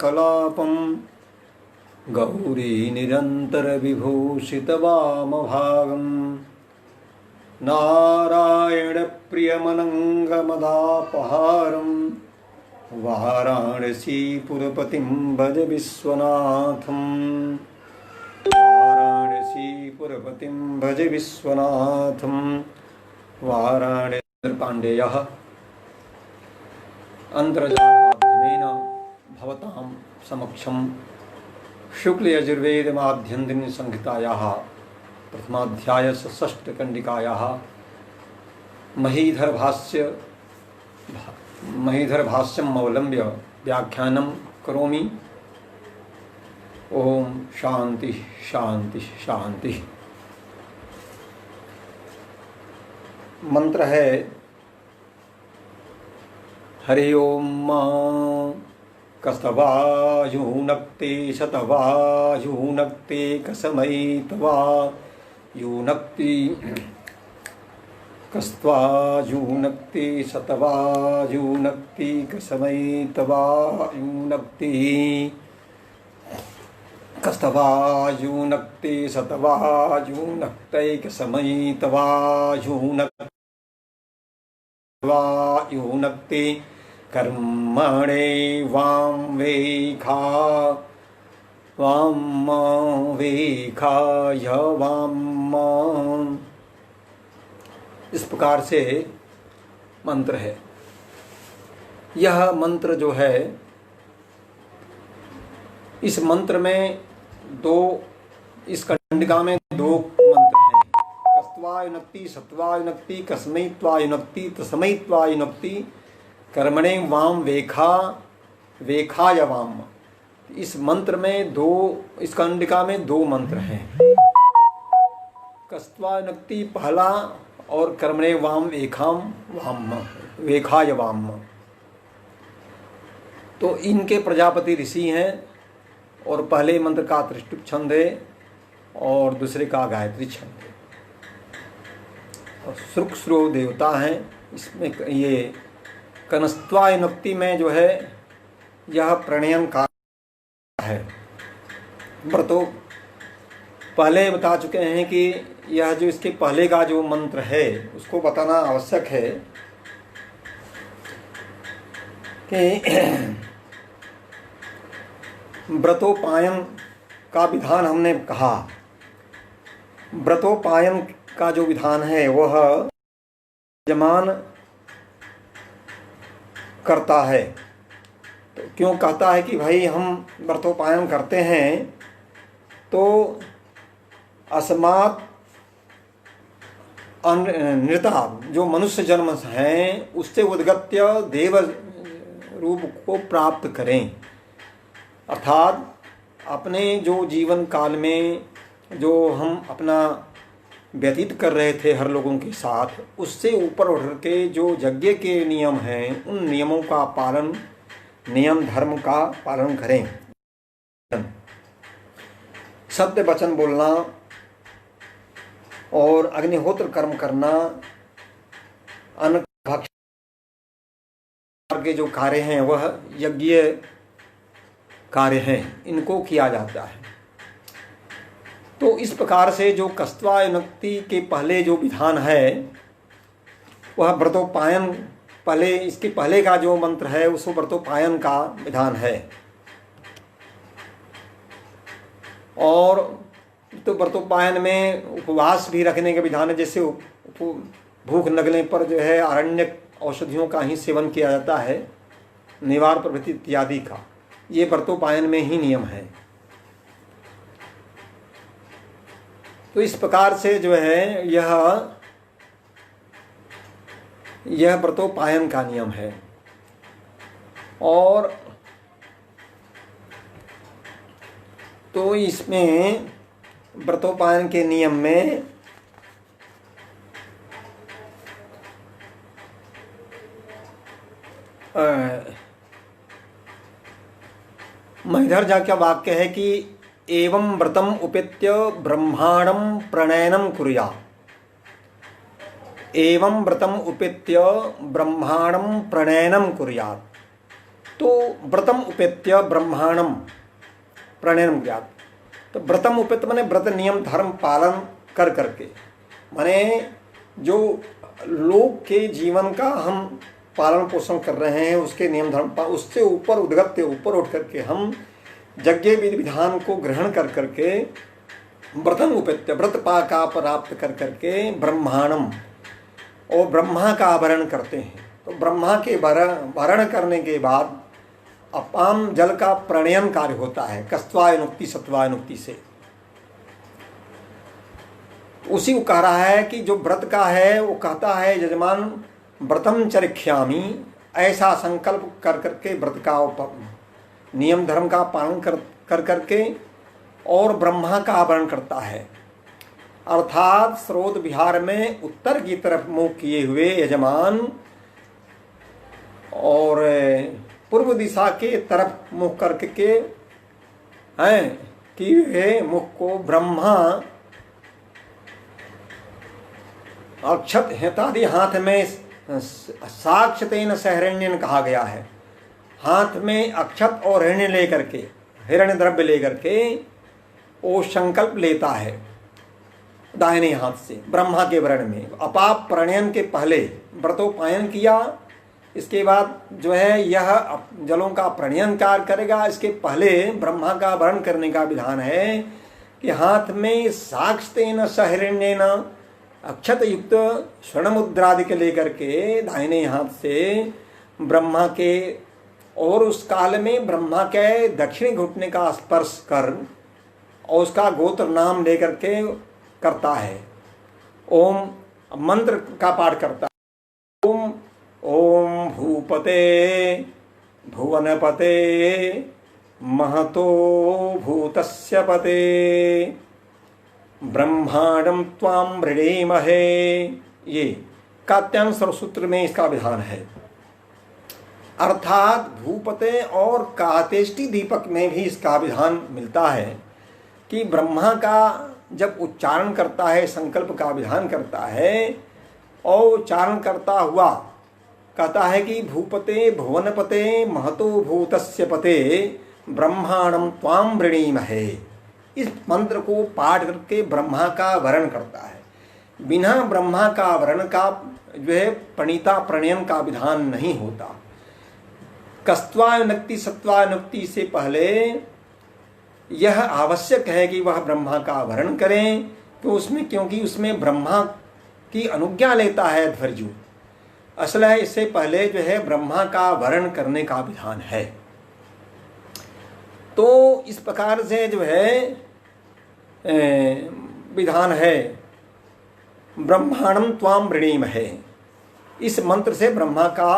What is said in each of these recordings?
कलापं गौरी निरन्तरविभूषितवामभागं नारायणप्रियमनङ्गमदापहारं वाराणसीपुरपतिं भज विश्वनाथं वाराणसीपुरपतिं भज विश्वनाथं वाराणसी पाण्डेयः अन्तर्जालमाध्यमेन भवतां समक्षं शुक्लयजुर्वेद माध्यन्दिनी संहितायाः प्रथमाध्यायस्य षष्ठकण्डिकायाः महीधरभाष्यम् अवलम्ब्य व्याख्यानं करोमि। ओम शांति शांति शांति। मंत्र है हरि ओम कस्तवायूनक्ते शतवायूनक्ते कसमैतवा यूनक्ति कस्त्वायूनक्ति शतवायूनक्ति कसमैतवा यूनक्ति कस्तवायूनक्ति शतवायूनक्तैकसमैतवायूनक्ति कर्मणे वाम वेखाय वाम। इस प्रकार से मंत्र है। यह मंत्र जो है, इस मंत्र में इस कंडिका में दो मंत्र हैं। कस्त्वायुनक्ति सत्वायुनक्ति कसमैत्वायुनक्ति तस्मैत्वायुनक्ति कर्मणे वाम वेखाय वाम। इस मंत्र में इस कंडिका में दो मंत्र हैं। कस्त्वायुनक्ति पहला और कर्मणे वाम वेखाय वाम। तो इनके प्रजापति ऋषि हैं और पहले मंत्र का त्रिष्टुप छंद है और दूसरे का गायत्री छंद है। और शुक्र देवता हैं। इसमें ये कनस्त्वायुनक्ति में जो है यह प्रणयन का है। पर तो पहले बता चुके हैं कि यह जो इसके पहले का जो मंत्र है उसको बताना आवश्यक है कि व्रतोपायन का विधान हमने कहा। व्रतोपायन का जो विधान है वह यजमान करता है। तो क्यों कहता है कि भाई हम व्रतोपायन करते हैं, तो अस्मात् नृता जो मनुष्य जन्म हैं उससे उद्गत्य देव रूप को प्राप्त करें। अर्थात अपने जो जीवन काल में जो हम अपना व्यतीत कर रहे थे हर लोगों के साथ, उससे ऊपर उठ के जो यज्ञ के नियम हैं उन नियमों का पालन, नियम धर्म का पालन करें। सत्य वचन बोलना और अग्निहोत्र कर्म करना, अन्न भक्षण के जो कार्य हैं वह यज्ञ कार्य हैं, इनको किया जाता है। तो इस प्रकार से जो कस्त्वायुनक्ति के पहले जो विधान है वह व्रतोपायन, पहले इसके पहले का जो मंत्र है उस व्रतोपायन का विधान है। और तो व्रतोपायन में उपवास भी रखने के विधान है। जैसे भूख लगने पर जो है अरण्य औषधियों का ही सेवन किया जाता है, निवार प्रभृति इत्यादि का, ये व्रतोपायन में ही नियम है। तो इस प्रकार से जो है यह व्रतोपायन का नियम है। और तो इसमें व्रतोपायन के नियम में महीधर का वाक्य है कि एवं व्रतम उपेत्य ब्रह्मांडं प्रणयनं कुर्यात्। एवं व्रतम उपेत्य ब्रह्मांडं प्रणयनं कुर्यात्। तो व्रतम उपेत्य ब्रह्मांडम प्रणयन ज्ञात। तो व्रतम उपेत्य माने व्रत नियम धर्म पालन कर करके, माने जो लोक के जीवन का हम पालन पोषण कर रहे हैं उसके नियम धर्म उससे ऊपर उद्गत्य ऊपर उठ करके हम यज्ञ विधि विधान को ग्रहण कर करके व्रतम उपेत्य व्रत का प्राप्त कर करके ब्रह्मांडम और ब्रह्मा का आवरण करते हैं। तो ब्रह्मा के वरण करने के बाद अपाम जल का प्रणयन कार्य होता है कस्त्वायनुक्ति सत्वायनुक्ति से। उसी को कह रहा है कि जो व्रत का है वो कहता है यजमान व्रतम चरिख्यामि, ऐसा संकल्प कर करके व्रत का नियम धर्म का पालन कर करके और ब्रह्मा का आवरण करता है। अर्थात स्रोत विहार में उत्तर की तरफ मुंह किए हुए यजमान और पूर्व दिशा के तरफ मुख करके हैं कि वे मुख को ब्रह्मा अक्षत हेतादि हाथ में साक्षतेन सहरण्यन कहा गया है। हाथ में अक्षत और हिरण्य लेकर के हिरण्य द्रव्य लेकर के वो संकल्प लेता है दाहिने हाथ से ब्रह्मा के वरण में। अपाप प्रणयन के पहले व्रतोपायन किया, इसके बाद जो है यह जलों का प्रणयन कार्य करेगा। इसके पहले ब्रह्मा का वरण करने का विधान है कि हाथ में साक्षतेन सहरण्यन अक्षत युक्त स्वर्ण मुद्रादि के लेकर के दाहिने हाथ से ब्रह्मा के और उस काल में ब्रह्मा के दक्षिणी घुटने का स्पर्श कर और उसका गोत्र नाम लेकर के करता है। ओम मंत्र का पाठ करता है। ओम ओम भूपते भुवनपते महतो भूतस्य पते ब्रह्मांडम त्वाम वृणीमहे। ये कात्यायन सर्वसूत्र में इसका विधान है। अर्थात भूपते और कातेष्टि दीपक में भी इसका विधान मिलता है कि ब्रह्मा का जब उच्चारण करता है संकल्प का विधान करता है और उच्चारण करता हुआ कहता है कि भूपते भुवनपते महतो भूतस्य पते ब्रह्मांडम त्वाम वृणीमहे। इस मंत्र को पाठ करके ब्रह्मा का वरण करता है। बिना ब्रह्मा का वरण का जो है प्रणीता प्रणयन का विधान नहीं होता। कस्त्वानुक्ति सत्वानुक्ति से पहले यह आवश्यक है कि वह ब्रह्मा का वरण करें तो उसमें क्योंकि उसमें ब्रह्मा की अनुज्ञा लेता है ध्वर्जु। असल है इससे पहले जो है ब्रह्मा का वरण करने का विधान है। तो इस प्रकार से जो है विधान है ब्रह्मांडम त्वाम वृणीमहे। इस मंत्र से ब्रह्मा का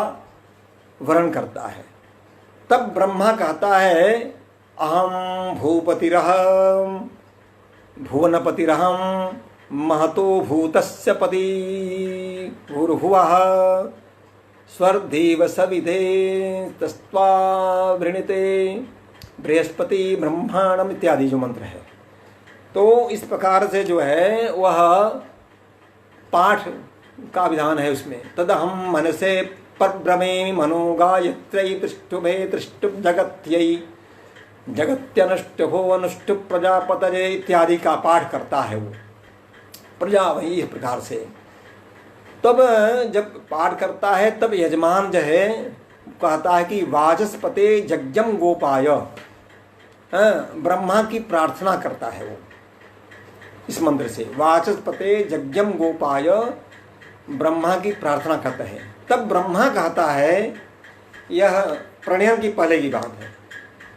वरण करता है। तब ब्रह्मा कहता है अहम भूपतिरहम भुवनपतिरहम महतो भूतस्य पति भूर्भुवः स्वर्देव सविधे तस्त्वा वृणीते बृहस्पति ब्रह्मांडम इत्यादि जो मंत्र है। तो इस प्रकार से जो है वह पाठ का विधान है उसमें। तदहम मनसे परब्रह्मे मनो गायत्र्यै त्रिष्टुभे त्रिष्टुभ जगत्यै जगत्यनुष्टुभो अनुष्टुभ प्रजापतये इत्यादि का पाठ करता है वो प्रजा वही इस प्रकार से। तब जब पाठ करता है तब यजमान जो है कहता है कि वाचस्पते यज्ञम गोपाय, ब्रह्मा की प्रार्थना करता है वो इस मंत्र से। वाचस्पते यज्ञम गोपाय ब्रह्मा की प्रार्थना करते हैं। तब ब्रह्मा कहता है, यह प्रणयन की पहले की बात है,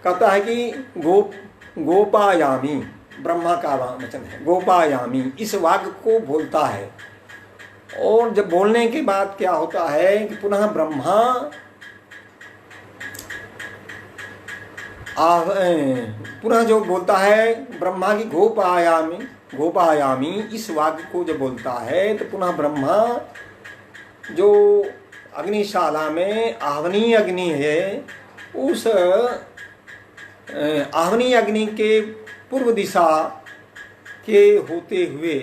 कहता है कि गोपायामी, ब्रह्मा का वचन है गोपायामी, इस वाक्य को बोलता है। और जब बोलने के बाद क्या होता है कि पुनः ब्रह्मा पुनः जो बोलता है ब्रह्मा की गोपायामी इस वाक्य को जब बोलता है तो पुनः ब्रह्मा जो अग्निशाला में आहवनीय अग्नि है उस आहवनीय अग्नि के पूर्व दिशा के होते हुए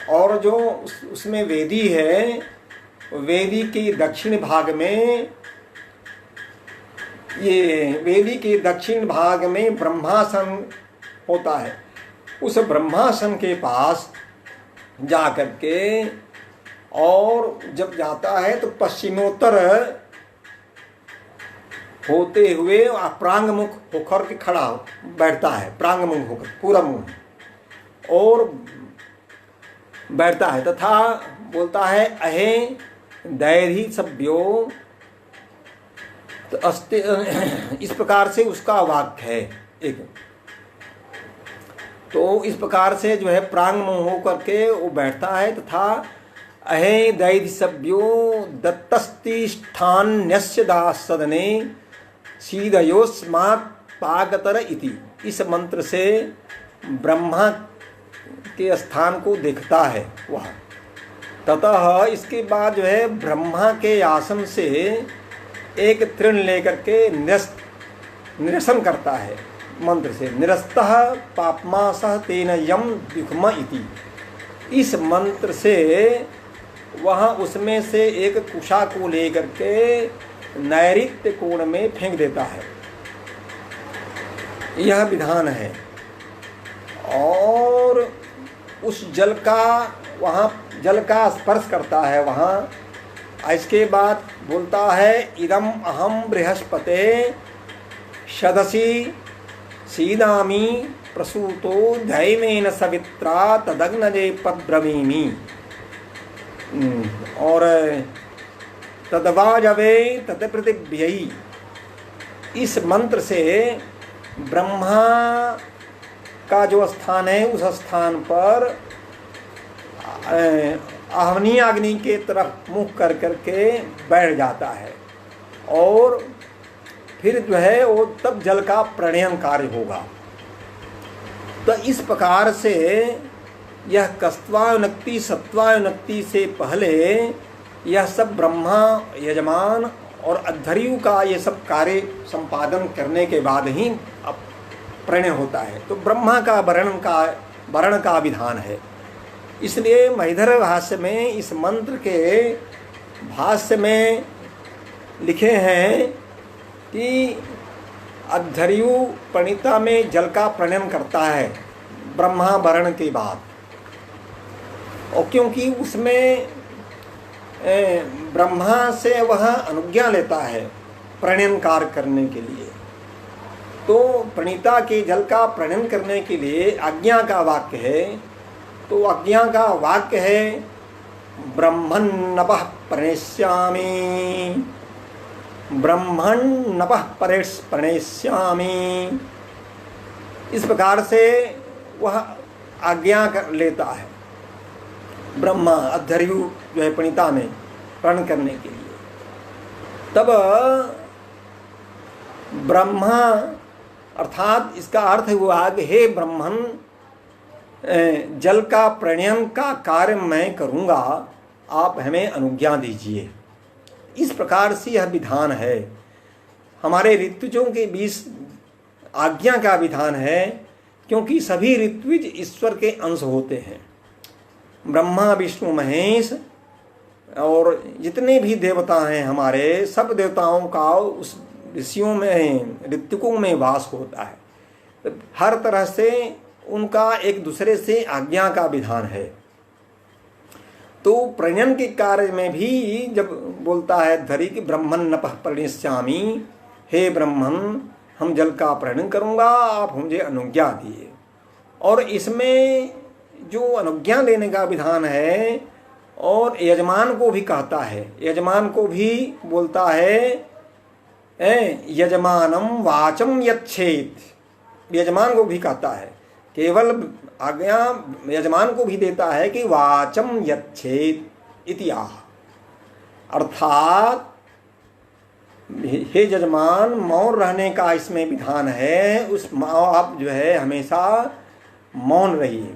और जो उसमें वेदी है, वेदी के दक्षिण भाग में ये वेदी के दक्षिण भाग में ब्रह्मासन होता है। उस ब्रह्मासन के पास जा करके और जब जाता है तो पश्चिमोत्तर होते हुए प्रांगमुख होकर के खड़ा बैठता है, प्रांगमुख होकर पूरा मुंह और बैठता है तथा बोलता है अहे दैर्ही सभ्यो। तो इस प्रकार से उसका वाक्य है एक। तो इस प्रकार से जो है प्रांगमुख होकर के वो बैठता है तथा अहे दैर्ही सभ्यो दत्तस्तिष्ठान्यस्य दासदने सीदयोस्मात् पागतर इति। इस मंत्र से ब्रह्मा के स्थान को देखता है वह। ततः इसके बाद जो है ब्रह्मा के आसन से एक तृण लेकर के निरसन करता है मंत्र से। निरस्तः पापमासः तेन यम दुखम इति। इस मंत्र से वह उसमें से एक कुशा को लेकर के नैऋत्य कोण में फेंक देता है। यह विधान है। और उस जल का वहाँ जल का स्पर्श करता है वहाँ। इसके बाद बोलता है इदम अहम बृहस्पते शदसी सीदामी प्रसूतो दैवेन सवित्रा तदग्नजे पद्ब्रवीमि। और तदवाजवे तत्पृथिव्यै। इस मंत्र से ब्रह्मा का जो स्थान है उस स्थान पर आहवनीय अग्नि के तरफ मुख कर करके बैठ जाता है और फिर जो है वो तब जल का प्रणयन कार्य होगा। तो इस प्रकार से यह कस्त्वायुनक्ति सत्वायुनक्ति से पहले यह सब ब्रह्मा यजमान और अद्धर्यु का ये सब कार्य संपादन करने के बाद ही प्रणय होता है। तो ब्रह्मा का वर्ण का विधान है। इसलिए महिधर भाष्य में इस मंत्र के भाष्य में लिखे हैं कि अद्धर्यु प्रणिता में जल का प्रणयन करता है ब्रह्मा वर्ण के बाद। और क्योंकि उसमें ब्रह्मा से वह अनुज्ञा लेता है प्रणयन कार्य करने के लिए। तो प्रणीता के जल का प्रणयन करने के लिए आज्ञा का वाक्य है। तो आज्ञा का वाक्य है ब्रह्मण नपः प्रणेष्यामि, ब्रह्मण नपः प्रणेष्यामि। इस प्रकार से वह आज्ञा कर लेता है ब्रह्मा अद्धर्यु जो है प्रणीता में प्रण करने के लिए। तब ब्रह्मा अर्थात इसका अर्थ हुआ कि हे ब्रह्मन जल का प्रणयन का कार्य मैं करूँगा, आप हमें अनुज्ञा दीजिए। इस प्रकार से यह विधान है। हमारे ऋतुजों के बीच आज्ञा का विधान है क्योंकि सभी ऋत्विज ईश्वर के अंश होते हैं। ब्रह्मा विष्णु महेश और जितने भी देवता हैं हमारे, सब देवताओं का उस ऋषियों में ऋतुकों में वास होता है। तो हर तरह से उनका एक दूसरे से आज्ञा का विधान है। तो प्रणयन के कार्य में भी जब बोलता है धरी कि ब्रह्मण नपः प्रणेष्यामि, हे ब्रह्मण हम जल का प्रणयन करूँगा, आप मुझे अनुज्ञा दिए। और इसमें जो अनुज्ञा लेने का विधान है और यजमान को भी कहता है, यजमान को भी बोलता है यजमानम वाचम यच्छेत। यजमान को भी कहता है, केवल आज्ञा यजमान को भी देता है कि वाचम यच्छेत इति आह। अर्थात हे यजमान मौन रहने का इसमें विधान है। उस आप जो है हमेशा मौन रहिए।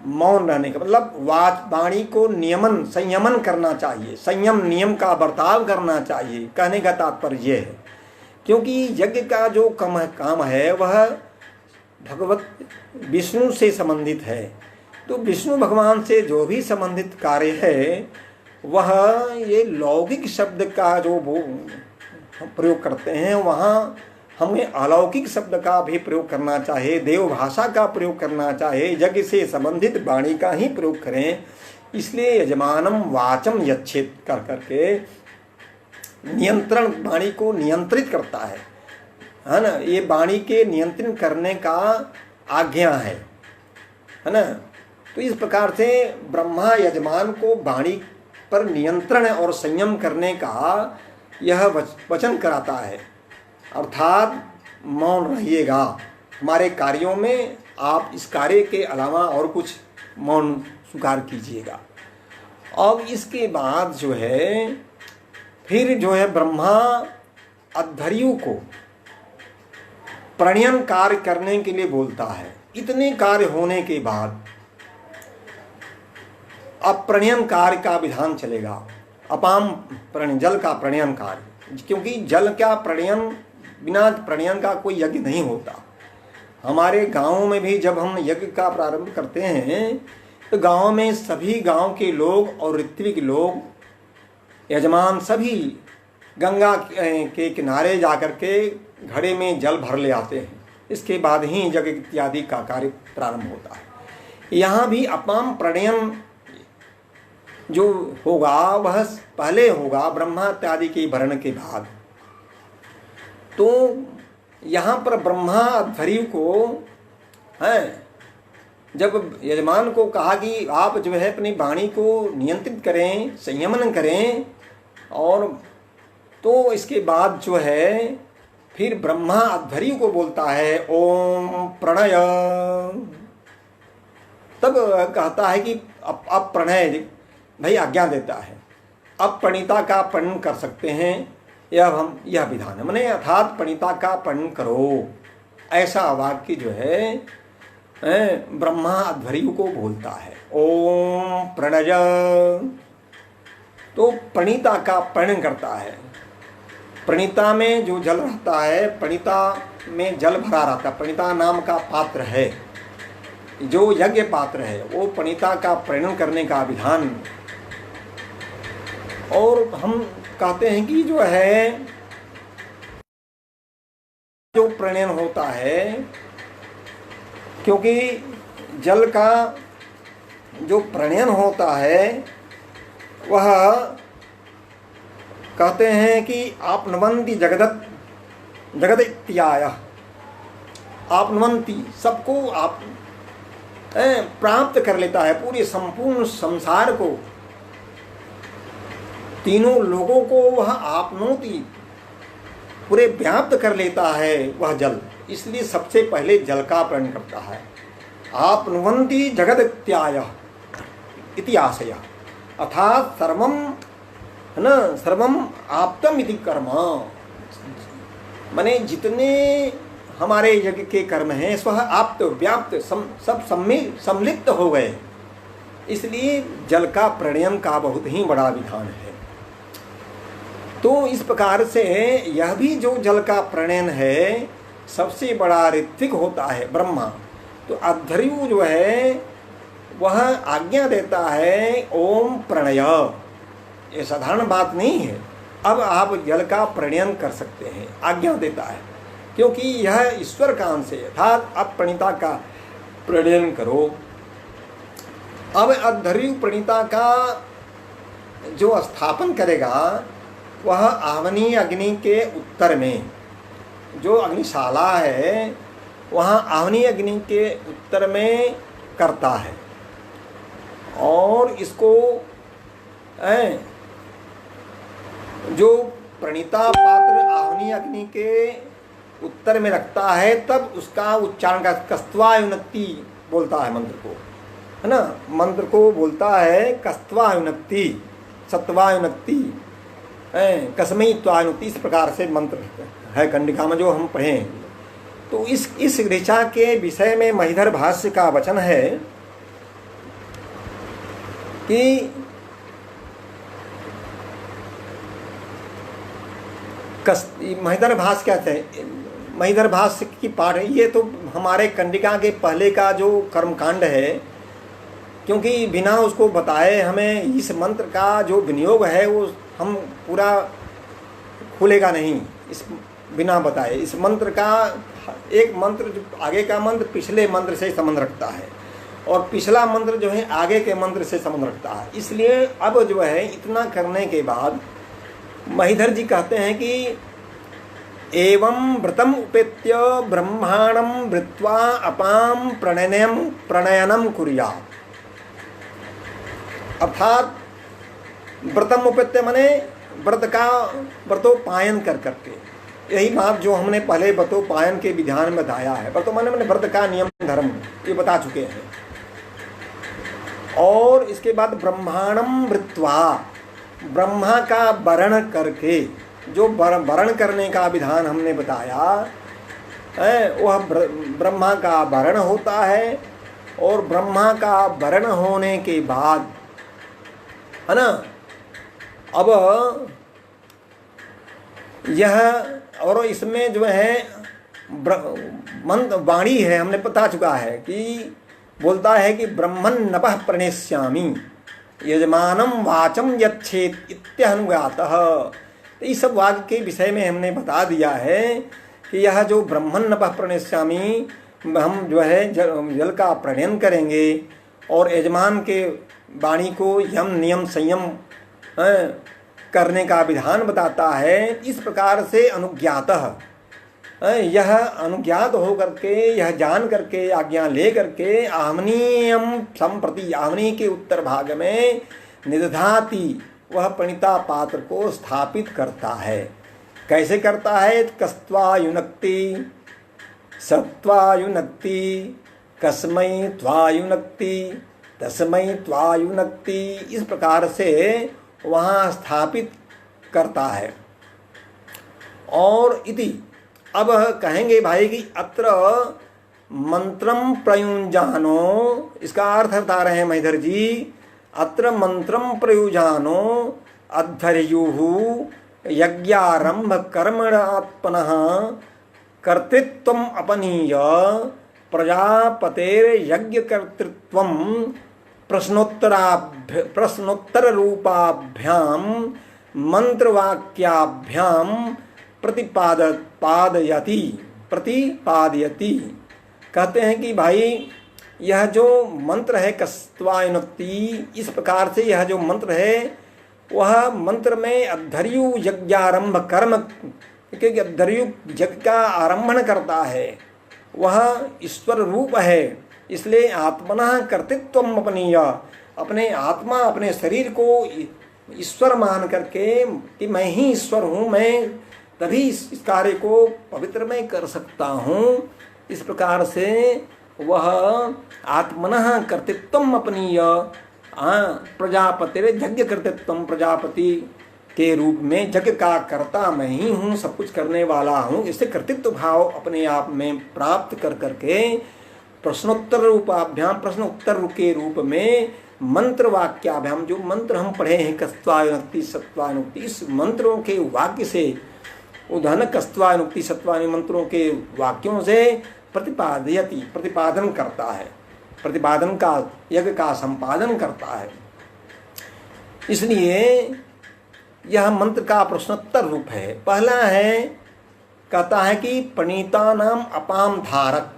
मौन रहने का मतलब वाणी को नियमन संयमन करना चाहिए, संयम नियम का बर्ताव करना चाहिए। कहने का तात्पर्य है क्योंकि यज्ञ का जो काम है वह भगवत विष्णु से संबंधित है। तो विष्णु भगवान से जो भी संबंधित कार्य है वह ये लौकिक शब्द का जो हम प्रयोग करते हैं वहाँ हमें अलौकिक शब्द का भी प्रयोग करना चाहिए, देव भाषा का प्रयोग करना चाहिए, यज्ञ से संबंधित वाणी का ही प्रयोग करें। इसलिए यजमानम वाचम यच्छेद कर करके नियंत्रण, वाणी को नियंत्रित करता है ना। ये वाणी के नियंत्रण करने का आज्ञा है ना। तो इस प्रकार से ब्रह्मा यजमान को वाणी पर नियंत्रण और संयम करने का यह वचन कराता है, अर्थात मौन रहिएगा हमारे कार्यों में, आप इस कार्य के अलावा और कुछ मौन स्वीकार कीजिएगा। अब इसके बाद जो है फिर जो है ब्रह्मा अध्वर्यु को प्रणयन कार्य करने के लिए बोलता है। इतने कार्य होने के बाद अब प्रणयन कार्य का विधान चलेगा, अपाम प्रणयन, जल का प्रणयन कार्य, क्योंकि जल का प्रणयन, बिना प्रणयन का कोई यज्ञ नहीं होता। हमारे गांवों में भी जब हम यज्ञ का प्रारंभ करते हैं तो गांव में सभी गांव के लोग और ऋत्विक लोग, यजमान सभी गंगा के किनारे जाकर के घड़े में जल भर ले आते हैं। इसके बाद ही यज्ञ इत्यादि का कार्य प्रारंभ होता है। यहाँ भी अपाम प्रणयन जो होगा वह पहले होगा ब्रह्मा इत्यादि के वर्ण के बाद। तो यहाँ पर ब्रह्मा अध्वर्यु को है, जब यजमान को कहा कि आप जो है अपनी वाणी को नियंत्रित करें, संयमन करें, और तो इसके बाद जो है फिर ब्रह्मा अध्वर्यु को बोलता है ओम प्रणय। तब कहता है कि अब प्रणय भाई आज्ञा देता है, अब प्रणीता का प्रणन कर सकते हैं, यह विधान है, मैंने अर्थात प्रणीता का प्रणन करो, ऐसा वाक्य जो है ब्रह्मा अध्वर्यु को बोलता है ओम प्रणय। तो प्रणीता का प्रणन करता है। प्रणीता में जो जल रहता है, प्रणीता में जल भरा रहता है, प्रणीता नाम का पात्र है, जो यज्ञ पात्र है, वो प्रणीता का प्रणन करने का विधान। और हम कहते हैं कि जो है जो प्रणयन होता है, क्योंकि जल का जो प्रणयन होता है वह कहते हैं कि आपनवंती जगत इत्याय, आपनवंती सबको आप प्राप्त कर लेता है, पूरे संपूर्ण संसार को, तीनों लोगों को वह आपनोति, पूरे व्याप्त कर लेता है वह जल। इसलिए सबसे पहले जल का प्रणयन करता है। आपनुवंती जगत इत्याय इति आशय, अर्थात सर्वम है ना, सर्वम आप्तम इति कर्म, माने जितने हमारे यज्ञ के कर्म हैं स्वह आप्त व्याप्त सब सम्मिलित हो गए। इसलिए जल का प्रणयन का बहुत ही बड़ा विधान है। तो इस प्रकार से यह भी जो जल का प्रणयन है सबसे बड़ा ऋत्विक होता है ब्रह्मा। तो अध्वर्यु जो है वह आज्ञा देता है ओम प्रणय, ये साधारण बात नहीं है, अब आप जल का प्रणयन कर सकते हैं, आज्ञा देता है, क्योंकि यह ईश्वर का अंश है, अर्थात अब प्रणीता का प्रणयन करो। अब अध्वर्यु प्रणीता का जो स्थापन करेगा वह आवनी अग्नि के उत्तर में, जो अग्निशाला है वहाँ आवनी अग्नि के उत्तर में करता है। और इसको जो प्रणीता पात्र आवनी अग्नि के उत्तर में रखता है तब उसका उच्चारण का कस्त्वायुनक्ति बोलता है मंत्र को, है ना, मंत्र को बोलता है कस्त्वायुनक्ति, सत्वायुनक्ति, कसमई त्वायुनक्ति, इस प्रकार से मंत्र है कंडिका में जो हम पढ़ें। तो इस ऋचा के विषय में महिधर भाष्य का वचन है कि महिधर भाष्य क्या थे, महिधर भाष्य की पाठ है ये, तो हमारे कंडिका के पहले का जो कर्मकांड है, क्योंकि बिना उसको बताए हमें इस मंत्र का जो विनियोग है वो हम पूरा खुलेगा नहीं इस बिना बताए। इस मंत्र का एक मंत्र जो आगे का मंत्र पिछले मंत्र से संबंध रखता है और पिछला मंत्र जो है आगे के मंत्र से संबंध रखता है। इसलिए अब जो है इतना करने के बाद महीधर जी कहते हैं कि एवं व्रतम उपेत्य ब्रह्मांडम वृत्वा अपाम प्रणयनम कुर्यात्। अर्थात व्रतम उपेत्य माने व्रतोपायन कर करके, यही बात जो हमने पहले व्रतोपायन के विधान में बताया है। व्रतोपायन माने व्रत का नियम धर्म ये बता चुके हैं। और इसके बाद ब्रह्मांडम वृत्वा, ब्रह्मा का वर्ण करके, जो वर्ण करने का विधान हमने बताया है वह ब्रह्मा का वर्ण होता है। और ब्रह्मा का वर्ण होने के बाद है ना, अब यह और इसमें जो है मंत्र वाणी है, हमने बता चुका है कि बोलता है कि ब्रह्मन् नपः प्रणेष्यामि यजमानम वाचम यच्छेत् इत्यनुगातः। तो इस सब वाक्य के विषय में हमने बता दिया है कि यह जो ब्रह्मन् नपः प्रणेष्यामि, हम जो है जल का प्रणयन करेंगे और यजमान के वाणी को यम नियम संयम करने का विधान बताता है। इस प्रकार से अनुज्ञातः, यह अनुज्ञात हो करके, यह जान करके, आज्ञा ले करके आहमनीयम संप्रति, आहमनी के उत्तर भाग में निदधाति, वह प्रणीता पात्र को स्थापित करता है। कैसे करता है? कस्त्वा युनक्ति, सत्वा युनक्ति, कस्मै त्वा युनक्ति, तस्मै त्वा युनक्ति, इस प्रकार से वहाँ स्थापित करता है। और इति, अब कहेंगे भाई कि अत्र मंत्रम प्रयुञ्जानो, इसका अर्थ बता रहे हैं महीधर जी। अत्र मंत्रम प्रयुञ्जानो अद्धर्युः यज्ञारंभ कर्मणात्मनः कर्तृत्वम अपनीय प्रजापतेर्यज्ञ कर्तृत्वम प्रश्नोत्तर रूपाभ्याम मंत्रवाक्याभ्याम प्रतिपादयति। कहते हैं कि भाई यह जो मंत्र है कस्त्वायुनक्ति, इस प्रकार से यह जो मंत्र है वह मंत्र में अद्धर्यु यज्ञारंभ कर्म, क्योंकि अद्धर्यु यज्ञ का आरंभन करता है, वह ईश्वर रूप है। इसलिए आत्मनः कर्तृत्वम अपनीय, अपने आत्मा अपने शरीर को ईश्वर मान करके कि मैं ही ईश्वर हूँ, मैं तभी इस कार्य को पवित्र में कर सकता हूँ। इस प्रकार से वह आत्मनः कर्तृत्वम अपनीय प्रजापति यज्ञ कर्तृत्वम, प्रजापति के रूप में यज्ञ का कर्ता मैं ही हूँ, सब कुछ करने वाला हूँ। इससे कर्तृत्व भाव अपने आप में प्राप्त कर करके प्रश्नोत्तर रूपाभ्याम, प्रश्न उत्तर के रूप में मंत्र वाक्याभ्याम, जो मंत्र हम पढ़े हैं कस्त्वायुनक्ति सत्वानुक्ति, इस मंत्रों के वाक्य से उदाहरण कस्त्वानुक्ति सत्वानि मंत्रों के वाक्यों से प्रतिपादयति, प्रतिपादन करता है, प्रतिपादन का यज्ञ का संपादन करता है। इसलिए यह मंत्र का प्रश्नोत्तर रूप है। पहला है, कहता है कि प्रणीता नाम अपाम धारक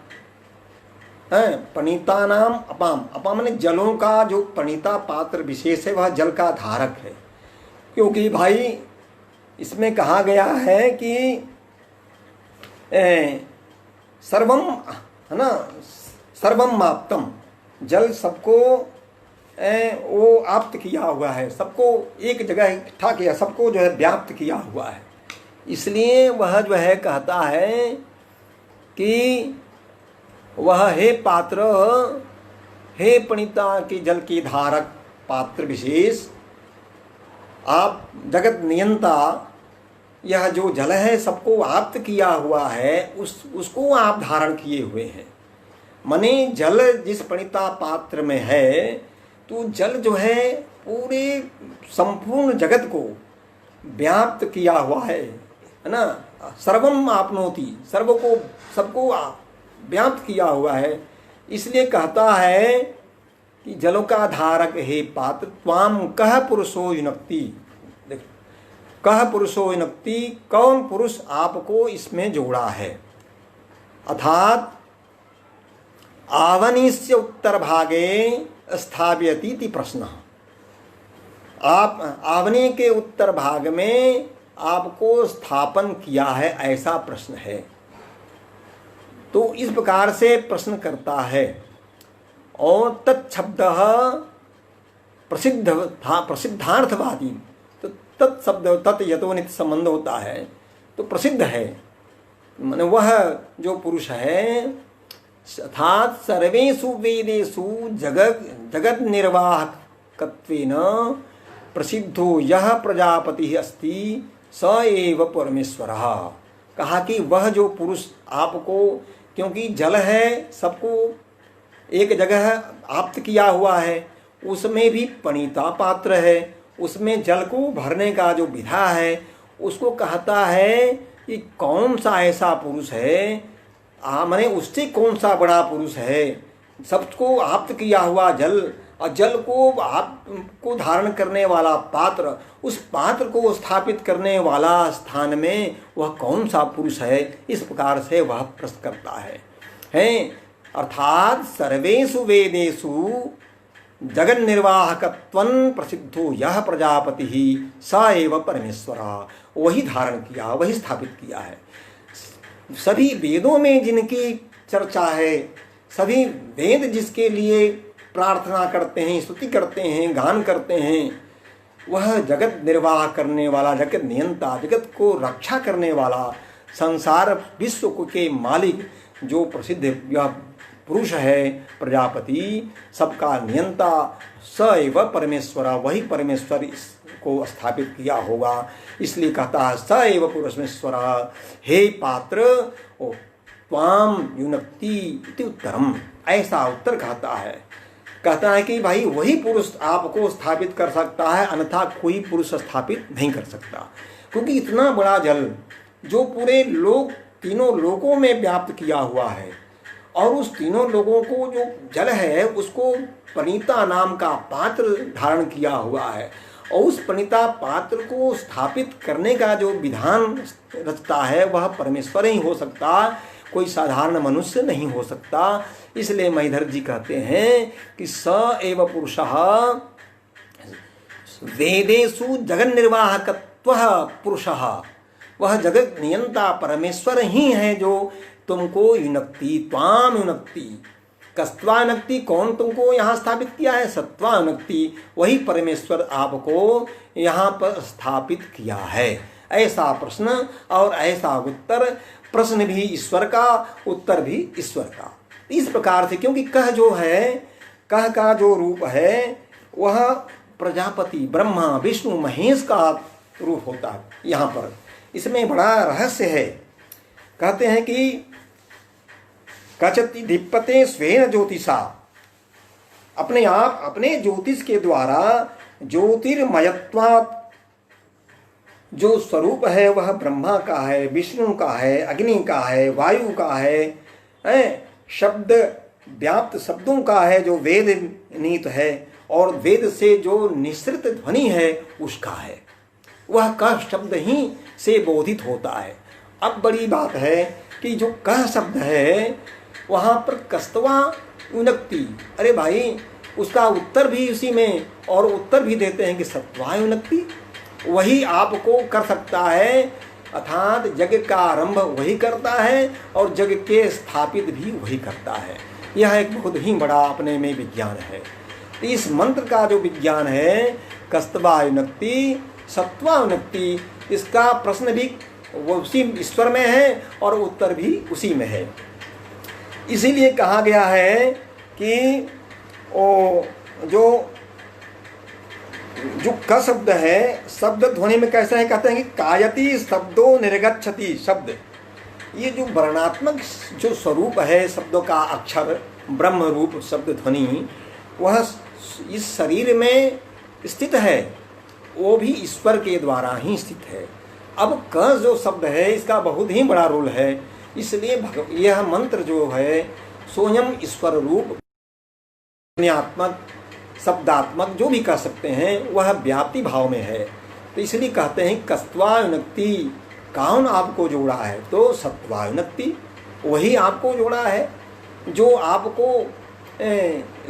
है। प्रणीता नाम अपाम, अपाम माने जलों का जो प्रणीता पात्र विशेष है वह जल का धारक है। क्योंकि भाई इसमें कहा गया है कि सर्वम है ना, सर्वम आप्तम, जल सबको वो आप्त किया हुआ है, सबको एक जगह इकट्ठा किया, सबको जो है व्याप्त किया हुआ है। इसलिए वह जो है कहता है कि वह हे पात्र, हे प्रणीता के जल की धारक पात्र विशेष, आप जगत नियंता, यह जो जल है सबको आप्त किया हुआ है, उसको आप धारण किए हुए हैं। माने जल जिस प्रणीता पात्र में है, तो जल जो है पूरे संपूर्ण जगत को व्याप्त किया हुआ है ना। सर्वम आपनोति, सर्व को सबको व्याप्त किया हुआ है। इसलिए कहता है कि जलों का धारक हे पात्र, त्वाम कह पुरुषो युनक्ति। कह पुरुषो युनक्ति, कौन पुरुष आपको इसमें जोड़ा है। अर्थात आवनीस्य उत्तर भागे स्थापयति इति प्रश्न। आप आवनी के उत्तर भाग में आपको स्थापन किया है, ऐसा प्रश्न है। तो इस प्रकार से प्रश्न करता है। और तत्शब्द प्रसिद्धार्थवादी, तो तत्शब्द तत् यतोनित संबंध होता है तो प्रसिद्ध है, माने वह जो पुरुष है। अर्थात सर्वेषु वेदेषु जगत निर्वाहकत्वेन प्रसिद्धो यह प्रजापति अस्ति स एव परमेश्वरः। कहा कि वह जो पुरुष आपको, क्योंकि जल है सबको एक जगह आप्त किया हुआ है, उसमें भी पणिता पात्र है, उसमें जल को भरने का जो विधा है, उसको कहता है कि कौन सा ऐसा पुरुष है, माने उससे कौन सा बड़ा पुरुष है। सबको आप्त किया हुआ जल और जल को आपको धारण करने वाला पात्र, उस पात्र को स्थापित करने वाला स्थान में वह कौन सा पुरुष है, इस प्रकार से वह प्रश्न करता है। अर्थात सर्वेषु वेदेषु जगत निर्वाहकत्वं प्रसिद्धो यह प्रजापति ही स एव परमेश्वरः, वही धारण किया, वही स्थापित किया है। सभी वेदों में जिनकी चर्चा है, सभी वेद जिसके लिए प्रार्थना करते हैं, स्तुति करते हैं, गान करते हैं, वह जगत निर्वाह करने वाला, जगत नियंता, जगत को रक्षा करने वाला, संसार विश्व के मालिक जो प्रसिद्ध यह पुरुष है प्रजापति, सबका नियंता, स एव परमेश्वर, वही परमेश्वर इसको स्थापित किया होगा। इसलिए कहता है स एव परमेश्वर, हे पात्र ओ त्वाम युनक्ति इति उत्तरम, ऐसा उत्तर कहता है कि भाई वही पुरुष आपको स्थापित कर सकता है, अन्यथा कोई पुरुष स्थापित नहीं कर सकता। क्योंकि इतना बड़ा जल जो पूरे लोक, तीनों लोकों में व्याप्त किया हुआ है, और उस तीनों लोगों को जो जल है उसको पनीता नाम का पात्र धारण किया हुआ है, और उस पनीता पात्र को स्थापित करने का जो विधान रचता है वह परमेश्वर ही हो सकता, कोई साधारण मनुष्य नहीं हो सकता। इसलिए महीधर जी कहते हैं कि स एव पुरुषः वेदेषु जगत निर्वाहकत्वः पुरुषः, वह जगत नियंता परमेश्वर ही है जो तुमको युनक्ति, त्वाम युनक्ति, कस्त्वा युनक्ति, कौन तुमको यहाँ स्थापित किया है, सत्वा युनक्ति, वही परमेश्वर आपको यहाँ पर स्थापित किया है। ऐसा प्रश्न और ऐसा उत्तर, प्रश्न भी ईश्वर का, उत्तर भी ईश्वर का। इस प्रकार से, क्योंकि कह जो है, कह का जो रूप है वह प्रजापति ब्रह्मा विष्णु महेश का रूप होता है। यहाँ पर इसमें बड़ा रहस्य है। कहते हैं कि कचति दीप्यते स्वेन ज्योतिषा, अपने आप अपने ज्योतिष के द्वारा ज्योतिर्मयत्वात्, जो स्वरूप है वह ब्रह्मा का है, विष्णु का है, अग्नि का है, वायु का है, शब्द व्याप्त शब्दों का है जो वेद नीत है, और वेद से जो निश्रित ध्वनि है उसका है, वह कह शब्द ही से बोधित होता है। अब बड़ी बात है कि जो कह शब्द है वहाँ पर कस्तवा युनक्ति, अरे भाई उसका उत्तर भी उसी में, और उत्तर भी देते हैं कि सत्वा युनक्ति, वही आपको कर सकता है। अर्थात जग का आरंभ वही करता है और जग के स्थापित भी वही करता है। यह एक बहुत ही बड़ा अपने में विज्ञान है। इस मंत्र का जो विज्ञान है कस्तवा युनक्ति, सत्वा युनक्ति, इसका प्रश्न भी वो उसी ईश्वर में है और उत्तर भी उसी में है। इसीलिए कहा गया है कि ओ जो क शब्द है, शब्द ध्वनि में कैसा है, कहते हैं कि कायति शब्दों निर्गच्छति शब्द, ये जो वर्णात्मक जो स्वरूप है शब्दों का, अक्षर ब्रह्म रूप शब्द ध्वनि, वह इस शरीर में स्थित है, वो भी ईश्वर के द्वारा ही स्थित है। अब क जो शब्द है इसका बहुत ही बड़ा रोल है। इसलिए यह मंत्र जो है स्वयं ईश्वर रूप, ध्वन्यात्मक, शब्दात्मक जो भी कह सकते हैं, वह व्याप्ति भाव में है। तो इसलिए कहते हैं कस्त्वायुनक्ति, कौन आपको जोड़ा है? तो सत्वायुनक्ति, वही आपको जोड़ा है, जो आपको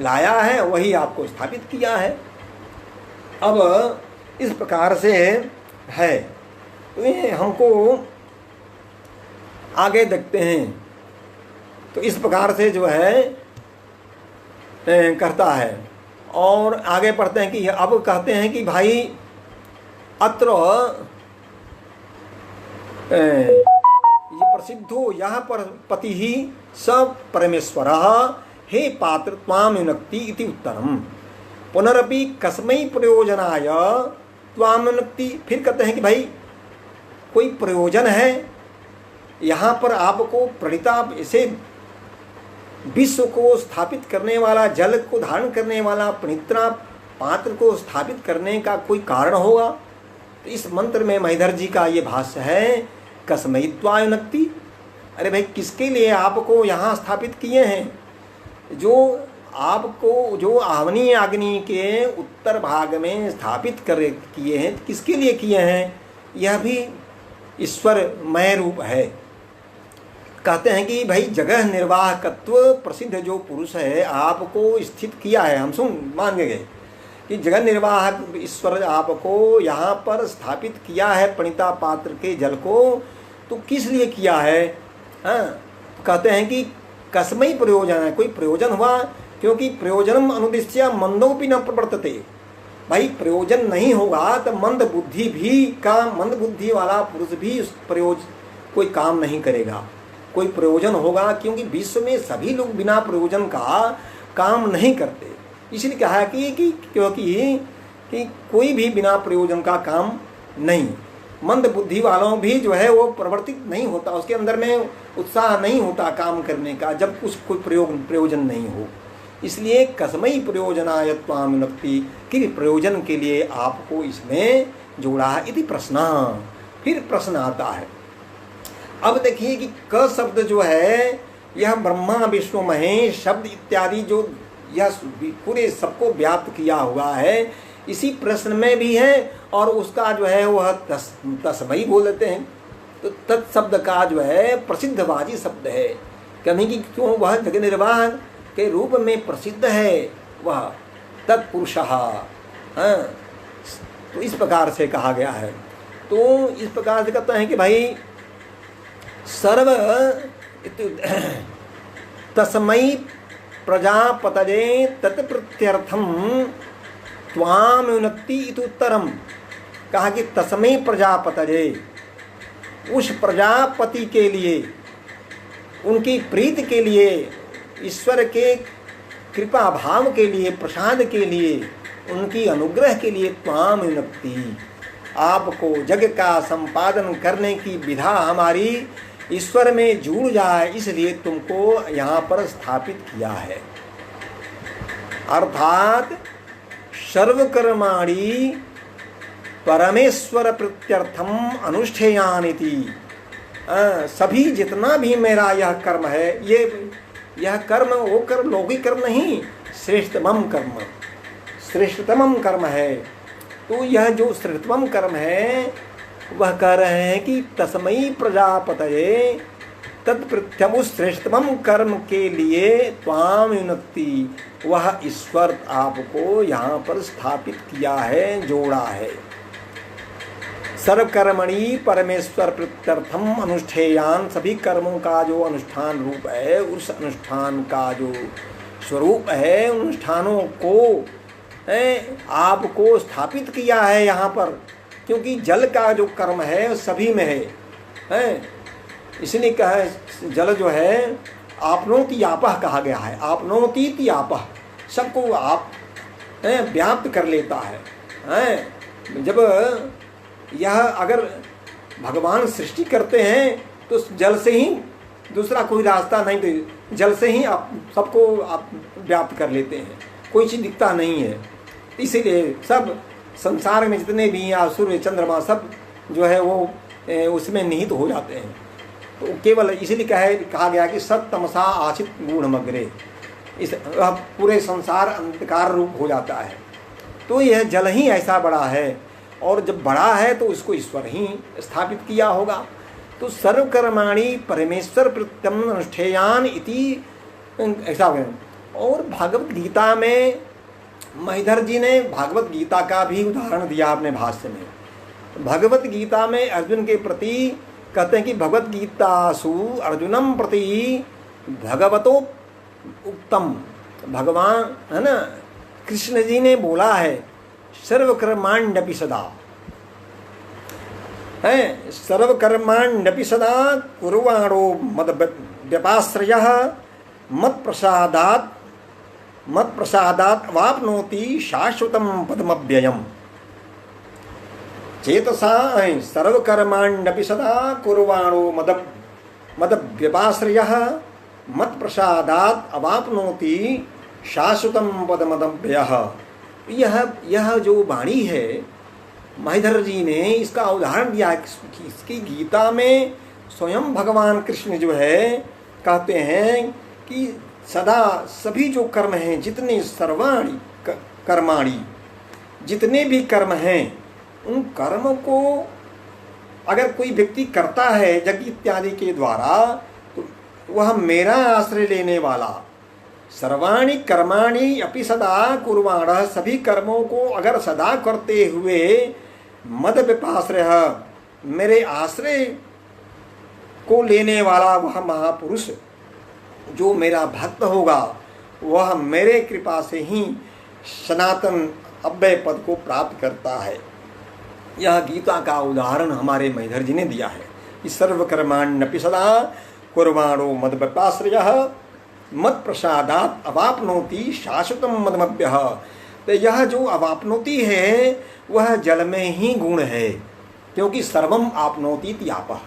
लाया है वही आपको स्थापित किया है। अब इस प्रकार से है, तो ये हमको आगे देखते हैं। तो इस प्रकार से जो है करता है। और आगे पढ़ते हैं कि अब कहते हैं कि भाई अत्र ये प्रसिद्धो यह पर पति ही स परमेश्वर हे पात्र त्वाम युनक्ति इति उत्तरम। पुनरपि कस्मै प्रयोजनाय त्वाम युनक्ति। फिर कहते हैं कि भाई कोई प्रयोजन है यहाँ पर आपको प्रणीता, इसे विश्व को स्थापित करने वाला, जल को धारण करने वाला प्रणीता पात्र को स्थापित करने का कोई कारण होगा। तो इस मंत्र में महीधर जी का ये भाष्य है कस्मै त्वायुनक्ति। अरे भाई किसके लिए आपको यहाँ स्थापित किए हैं? जो आपको जो आवनी अग्नि के उत्तर भाग में स्थापित कर किए हैं, किसके लिए किए हैं? यह भी ईश्वरमय रूप है। कहते हैं कि भाई जगह निर्वाहकत्व प्रसिद्ध जो पुरुष है आपको स्थित किया है। हम मान गए कि जगह निर्वाहक ईश्वर आपको यहाँ पर स्थापित किया है प्रणीता पात्र के जल को, तो किस लिए किया है? हाँ, कहते हैं कि कस्मै प्रयोजन है, कोई प्रयोजन हुआ, क्योंकि प्रयोजनम अनुदिश्य मंदोपि न प्रवर्तते। भाई प्रयोजन नहीं होगा तो मंद बुद्धि वाला पुरुष भी उस कोई काम नहीं करेगा। कोई प्रयोजन होगा, क्योंकि विश्व में सभी लोग बिना प्रयोजन का काम नहीं करते। इसलिए कहा कि क्योंकि कोई भी बिना प्रयोजन का काम नहीं, मंद बुद्धि वालों भी जो है वो प्रवर्तित नहीं होता, उसके अंदर में उत्साह नहीं होता काम करने का, जब कुछ कोई प्रयोजन नहीं हो। इसलिए कस्मै प्रयोजनाय त्वाम युनक्ति, कि प्रयोजन के लिए आपको इसमें जोड़ा है इति प्रश्न। फिर प्रश्न आता है। अब देखिए कि क शब्द जो है यह ब्रह्मा विष्णु महेश शब्द इत्यादि जो यह पूरे सबको व्याप्त किया हुआ है, इसी प्रश्न में भी है। और उसका जो है वह तस्मै बोल देते हैं। तो तत्शब्द का जो है प्रसिद्धवादी शब्द है, कहने की क्यों वह जगह निर्वाह के रूप में प्रसिद्ध है, वह तत्पुरुषः। तो इस प्रकार से कहा गया है। तो इस प्रकार से कहते हैं कि भाई सर्व तस्मै प्रजापतये तत्प्रत्यर्थम त्वाम युनक्ति इति उत्तरम। कहा कि तस्मै प्रजापतये, उस प्रजापति के लिए, उनकी प्रीति के लिए, ईश्वर के कृपा भाव के लिए, प्रसाद के लिए, उनकी अनुग्रह के लिए त्वाम युनक्ति, आपको जग का संपादन करने की विधा हमारी ईश्वर में जुड़ जाए, इसलिए तुमको यहाँ पर स्थापित किया है। अर्थात सर्वकर्माणि परमेश्वर प्रत्यर्थम अनुष्ठेयानिति। सभी जितना भी मेरा यह कर्म है, यह कर्म वो कर्म लौकिक कर्म नहीं, श्रेष्ठतम कर्म है। तो यह जो श्रेष्ठतम कर्म है वह कह रहे हैं कि तस्मै प्रजापतये तत्प्रत्यम, उस श्रेष्ठतम कर्म के लिए त्वाम युनक्ति, वह ईश्वर आपको यहाँ पर स्थापित किया है, जोड़ा है। सर्वकर्मणि परमेश्वर प्रत्यर्थम अनुष्ठेयान, सभी कर्मों का जो अनुष्ठान रूप है, उस अनुष्ठान का जो स्वरूप है, अनुष्ठानों को आपको स्थापित किया है यहाँ पर, क्योंकि जल का जो कर्म है सभी में है। इसलिए कहा जल जो है आपनोति आपः कहा गया है। आपनोति आपः, सबको आप व्याप्त कर लेता है। जब यह अगर भगवान सृष्टि करते हैं तो जल से ही, दूसरा कोई रास्ता नहीं, तो जल से ही आप सबको आप व्याप्त कर लेते हैं, कोई चीज़ दिखता नहीं है। इसीलिए सब संसार में जितने भी सूर्य चंद्रमा सब जो है वो उसमें निहित हो जाते हैं। तो केवल इसीलिए कहा गया कि सत्तमसा आशित गूढ़मग्रे, इस पूरे संसार अंधकार रूप हो जाता है। तो यह जल ही ऐसा बड़ा है। और जब बड़ा है तो उसको ईश्वर ही स्थापित किया होगा। तो सर्वकर्माणि परमेश्वर प्रत्यम अनुष्ठेयान इति ऐसा है। और भागवत गीता में महीधर जी ने भागवत गीता का भी उदाहरण दिया अपने भाष्य में। भगवत गीता में अर्जुन के प्रति कहते हैं कि भगवत गीतासु अर्जुनम प्रति भगवतो उत्तम, भगवान है ना, कृष्ण जी ने बोला है सर्वकर्माण्यपि सदा, है सर्वकर्माण्यपि सदा कुर्वाणो मद व्यपाश्रयः मत प्रसादात् वाप्नोति शाश्वतं पदमव्ययम्। चेतसा सर्वकर्माण्यपि सदा कुर्वाणो मद व्यपाश्रयः मत प्रसादात् अवाप्नोति शाश्वतं पदमव्ययः। यह जो वाणी है महीधर जी ने इसका उदाहरण दिया कि इसकी गीता में स्वयं भगवान कृष्ण जो है कहते हैं कि सदा सभी जो कर्म हैं, जितने सर्वाणी कर्माणि, जितने भी कर्म हैं, उन कर्म को अगर कोई व्यक्ति करता है यज्ञ इत्यादि के द्वारा तो वह मेरा आश्रय लेने वाला। सर्वाणि कर्माणि अपि सदा कुर्वाणः, सभी कर्मों को अगर सदा करते हुए मद व्यपाश्रयः, मेरे आश्रय को लेने वाला वह महापुरुष जो मेरा भक्त होगा वह मेरे कृपा से ही सनातन अव्यय पद को प्राप्त करता है। यह गीता का उदाहरण हमारे महीधर जी ने दिया है कि सर्वकर्माण्यपि सदा कुर्वाणो मद व्यपाश्रयः मत प्रसादात् अवाप्नोति शाश्वतं मदमव्ययः। तो यह जो अवाप्नोति है वह जल में ही गुण है, क्योंकि सर्वम आपनोति इति आपः।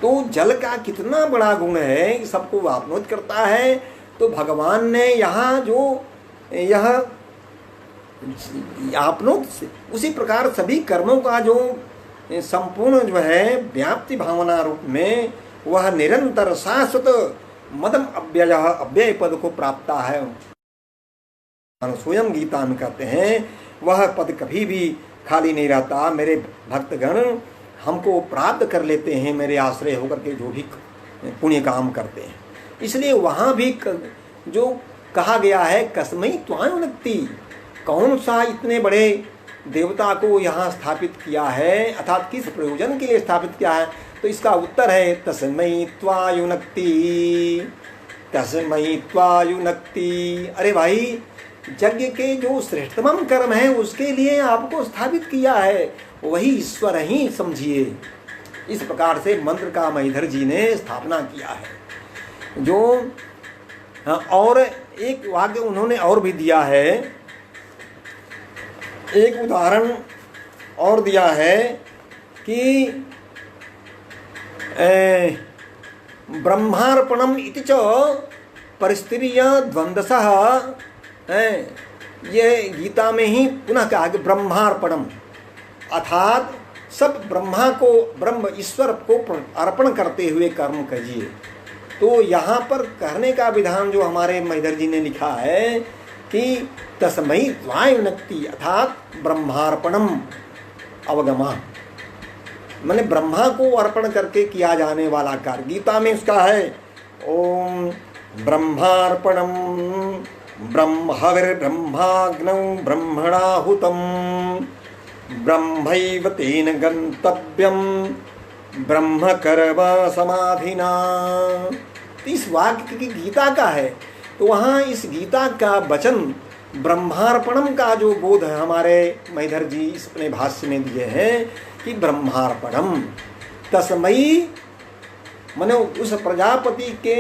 तो जल का कितना बड़ा गुण है, सबको आपनोत करता है। तो भगवान ने यहाँ जो यह आपनोत से उसी प्रकार सभी कर्मों का जो संपूर्ण जो है व्याप्ति भावना रूप में वह निरंतर शाश्वत मदम अव्ययः अव्यय पद को प्राप्त है। स्वयं गीता में कहते हैं वह पद कभी भी खाली नहीं रहता। मेरे भक्तगण हमको प्राप्त कर लेते हैं मेरे आश्रय होकर के, जो भी पुण्य काम करते हैं। इसलिए वहाँ भी जो कहा गया है कस्मै त्वानुनक्ति, कौन सा इतने बड़े देवता को यहाँ स्थापित किया है, अर्थात किस प्रयोजन के लिए स्थापित किया है। तो इसका उत्तर है तस्मै त्वायुनक्ति, तस्मै त्वायुनक्ति। अरे भाई, यज्ञ के जो श्रेष्ठतम कर्म है उसके लिए आपको स्थापित किया है, वही ईश्वर ही समझिए। इस प्रकार से मंत्र का महीधर जी ने स्थापना किया है। जो और एक वाक्य उन्होंने और भी दिया है, एक उदाहरण और दिया है कि ब्रह्मार्पणम इति च परिस्त्रीय द्वंद्वसः, ये गीता में ही पुनः कहा कि ब्रह्मार्पणम अर्थात सब ब्रह्मा को, ब्रह्म ईश्वर को अर्पण करते हुए कर्म करिए। तो यहाँ पर कहने का विधान जो हमारे महीधर जी ने लिखा है कि तस्मै त्वायुनक्ति अर्थात ब्रह्मार्पणम अवगमा, माने ब्रह्मा को अर्पण करके किया जाने वाला कार्य। गीता में उसका है ओम ब्रह्मार्पणम ब्रह्महविर्ब्रह्माग्नौ ब्रह्मणाहुतम ब्रह्मैव तेन गंतव्यम ब्रह्मकर्म समाधिना। इस वाक्य की गीता का है। तो वहाँ इस गीता का वचन ब्रह्मार्पणम का जो बोध है हमारे महीधर जी अपने भाष्य में दिए हैं कि ब्रह्मार्पणम तस्मयी, माने उस प्रजापति के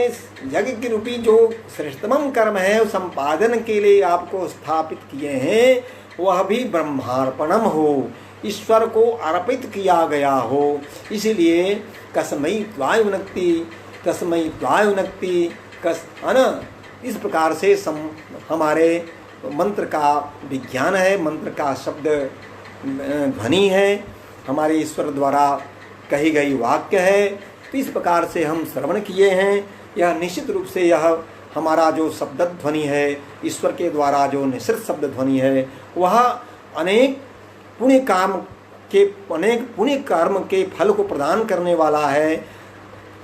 यज्ञ के रूपी जो श्रेष्ठतम कर्म है उस संपादन के लिए आपको स्थापित किए हैं, वह भी ब्रह्मार्पणम हो, ईश्वर को अर्पित किया गया हो। इसीलिए कस्मै त्वायुनक्ति, कस्मै त्वायुनक्ति कस, है ना। इस प्रकार से हमारे मंत्र का विज्ञान है, मंत्र का शब्द ध्वनि है, हमारे ईश्वर द्वारा कही गई वाक्य है। तो इस प्रकार से हम श्रवण किए हैं। यह निश्चित रूप से यह हमारा जो शब्द ध्वनि है, ईश्वर के द्वारा जो निश्चित शब्द ध्वनि है, वह अनेक पुण्य काम के अनेक पुण्य कर्म के फल को प्रदान करने वाला है।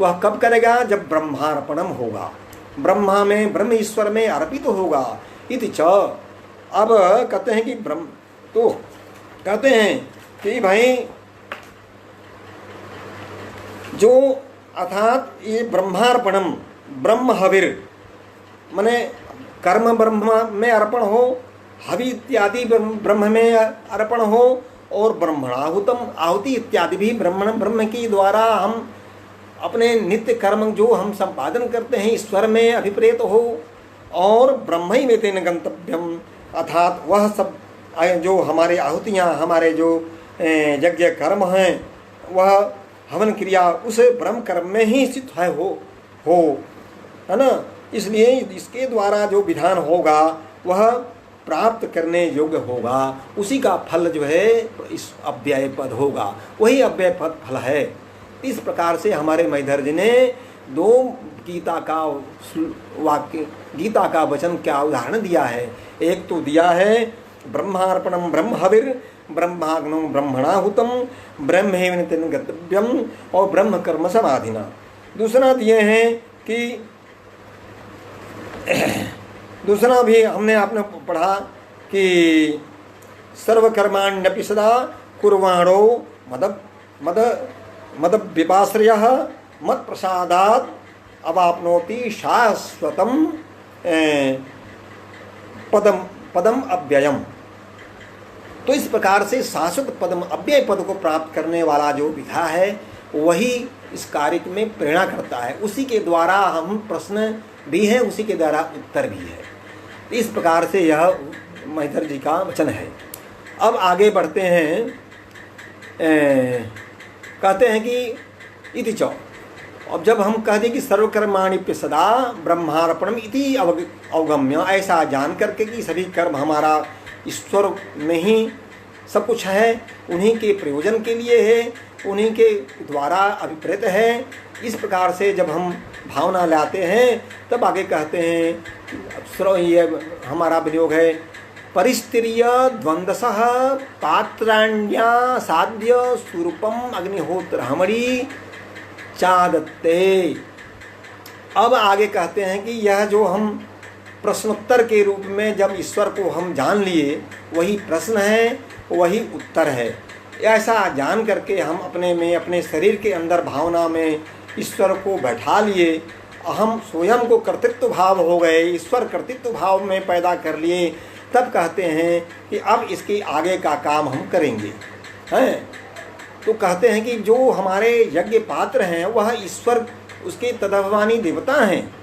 वह कब करेगा? जब ब्रह्मार्पणम होगा, ब्रह्मा में ब्रह्म ईश्वर में अर्पित होगा। इति च, अब कहते हैं कि ब्रह्म, तो कहते हैं कि भाई जो अर्थात ये ब्रह्मार्पणम, ब्रह्म हविर माने कर्म ब्रह्म में अर्पण हो, हवि इत्यादि ब्रह्म में अर्पण हो, और ब्रह्मणाहुतम, आहुति इत्यादि भी ब्रह्म के द्वारा हम अपने नित्य कर्म जो हम संपादन करते हैं ईश्वर में अभिप्रेत हो, और ब्रह्म ही में तेन गंतव्यम, अर्थात वह सब जो हमारे आहुतियाँ, हमारे जो यज्ञ कर्म हैं, वह हवन क्रिया उस ब्रह्म कर्म में ही स्थित है हो है ना। इसलिए इसके द्वारा जो विधान होगा वह प्राप्त करने योग्य होगा, उसी का फल जो है इस अव्यय पद होगा, वही अव्यय पद फल है। इस प्रकार से हमारे मैधर जी ने दो गीता का वाक्य, गीता का वचन क्या उदाहरण दिया है। एक तो दिया है ब्रह्मार्पणम ब्रह्म हविर ब्रह्माग्नो ब्रह्मणाहुतम ब्रह्मेण तेन गतव्यम और ब्रह्म कर्म समाधिना। दूसरा दिए हैं कि दूसरा भी हमने आपने पढ़ा कि सर्वकर्माण्यपि सदा कुर्वाणो मद विपाश्रयः मत प्रसादात् अवाप्नोति शाश्वतम पदम अव्ययम। तो इस प्रकार से शाश्वत पदम अव्यय पद को प्राप्त करने वाला जो विधा है वही इस कार्य में प्रेरणा करता है, उसी के द्वारा हम प्रश्न भी हैं, उसी के द्वारा उत्तर भी है। इस प्रकार से यह मैधर जी का वचन है। अब आगे बढ़ते हैं, कहते हैं कि इति चौ, अब जब हम कह दें कि सर्वकर्माणि पे सदा ब्रह्मार्पणम इति अवगम्य, ऐसा जान करके कि सभी कर्म हमारा ईश्वर में ही सब कुछ है, उन्हीं के प्रयोजन के लिए है, उन्हीं के द्वारा अभिप्रेत है। इस प्रकार से जब हम भावना लाते हैं तब आगे कहते हैं, ये हमारा प्रयोग है परिस्त्रीय द्वंद्वसः पात्राण्या साध्य स्वरूपम अग्निहोत्रहमणि चादत्ते। अब आगे कहते हैं कि यह जो हम प्रश्नोत्तर के रूप में जब ईश्वर को हम जान लिए, वही प्रश्न है वही उत्तर है। ऐसा जान करके हम अपने में अपने शरीर के अंदर भावना में ईश्वर को बैठा लिए, हम स्वयं को कर्तृत्व भाव हो गए, ईश्वर कर्तृत्व भाव में पैदा कर लिए, तब कहते हैं कि अब इसके आगे का काम हम करेंगे हैं। तो कहते हैं कि जो हमारे यज्ञ पात्र हैं वह ईश्वर उसके तदभिमानी देवता हैं,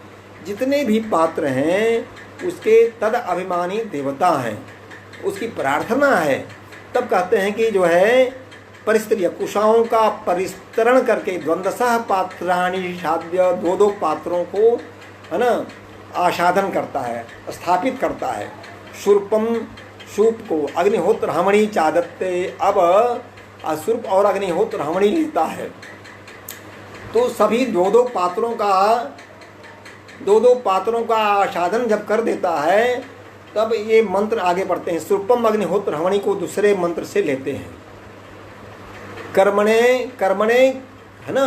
जितने भी पात्र हैं उसके तद अभिमानी देवता हैं, उसकी प्रार्थना है। तब कहते हैं कि जो है परिस्त्रीय कुशाओं का परिस्तरण करके द्वंद्वसः पात्राणि साध्य, दो दो पात्रों को है ना आसाधन करता है, स्थापित करता है। शूर्पम, शूप को अग्निहोत्र हमणी चादत्ते, अब अशूर्प और अग्निहोत्र हमणी लेता है। तो सभी दो दो पात्रों का आसाधन जब कर देता है तब ये मंत्र आगे बढ़ते हैं। शूर्पम अग्निहोत्र हमणी को दूसरे मंत्र से लेते हैं, कर्मणे कर्मणे है ना